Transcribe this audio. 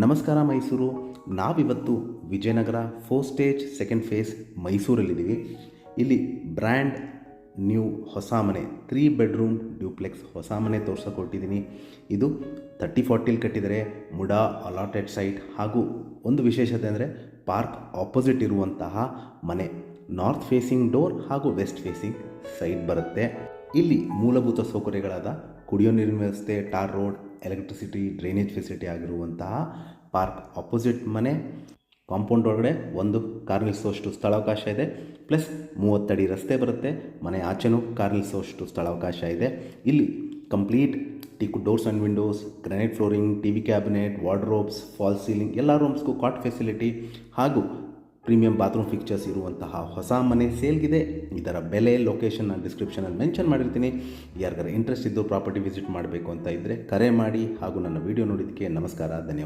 ನಮಸ್ಕಾರ ಮೈಸೂರು. ನಾವಿವತ್ತು Vijayanagara 4 stage 2nd face ಮೈಸೂರಲ್ಲಿದ್ದೀವಿ. ಇಲ್ಲಿ ಬ್ರ್ಯಾಂಡ್ ನ್ಯೂ ಹೊಸ ಮನೆ 3 ಬೆಡ್ರೂಮ್ ಡ್ಯೂಪ್ಲೆಕ್ಸ್ ಹೊಸ ಮನೆ ತೋರ್ಸೋಕೊಟ್ಟಿದ್ದೀನಿ. ಇದು 30-40 ಕಟ್ಟಿದರೆ ಮುಡಾ ಅಲಾಟೆಡ್ ಸೈಟ್. ಹಾಗೂ ಒಂದು ವಿಶೇಷತೆ ಅಂದರೆ ಪಾರ್ಕ್ ಆಪೋಸಿಟ್ ಇರುವಂತಹ ಮನೆ. ನಾರ್ತ್ ಫೇಸಿಂಗ್ ಡೋರ್ ಹಾಗೂ ವೆಸ್ಟ್ ಫೇಸಿಂಗ್ ಸೈಟ್ ಬರುತ್ತೆ. ಇಲ್ಲಿ ಮೂಲಭೂತ ಸೌಕರ್ಯಗಳಾದ ಕುಡಿಯೋ ನೀರಿನ ವ್ಯವಸ್ಥೆ, tar road, electricity, drainage facility ಆಗಿರುವಂತಹ ಪಾರ್ಕ್ ಆಪೋಸಿಟ್ ಮನೆ. ಕಾಂಪೌಂಡ್ ಒಳಗಡೆ ಒಂದು ಕಾರ್ ನಿಲ್ಲಿಸೋಷ್ಟು ಸ್ಥಳಾವಕಾಶ ಇದೆ, ಪ್ಲಸ್ 30 ಅಡಿ ರಸ್ತೆ ಬರುತ್ತೆ. ಮನೆ ಆಚೆನೂ ಕಾರ್ ನಿಲ್ಲಿಸೋಷ್ಟು ಸ್ಥಳಾವಕಾಶ ಇದೆ. ಇಲ್ಲಿ complete teak doors and Windows, granite flooring, TV cabinet, wardrobes, fall ceiling, ಎಲ್ಲ ರೂಮ್ಸ್ಗೂ ಕಾಟ್ ಫೆಸಿಲಿಟಿ ಹಾಗೂ ಪ್ರೀಮಿಯಂ ಬಾತ್ರೂಮ್ ಫಿಕ್ಚರ್ಸ್ ಇರುವಂತಹ ಹೊಸ ಮನೆ ಸೇಲ್ಗಿದೆ. ಇದರ ಬೆಲೆ, ಲೊಕೇಶನ್ ನಾನು ಡಿಸ್ಕ್ರಿಪ್ಷನಲ್ಲಿ ಮೆನ್ಷನ್ ಮಾಡಿರ್ತೀನಿ. ಯಾರಿಗಾರ ಇಂಟ್ರೆಸ್ಟ್ ಇದ್ದು ಪ್ರಾಪರ್ಟಿ ವಿಸಿಟ್ ಮಾಡಬೇಕು ಅಂತ ಇದ್ದರೆ ಕರೆ ಮಾಡಿ. ಹಾಗೂ ನನ್ನ ವಿಡಿಯೋ ನೋಡಿದ್ದಕ್ಕೆ ನಮಸ್ಕಾರ, ಧನ್ಯವಾದ.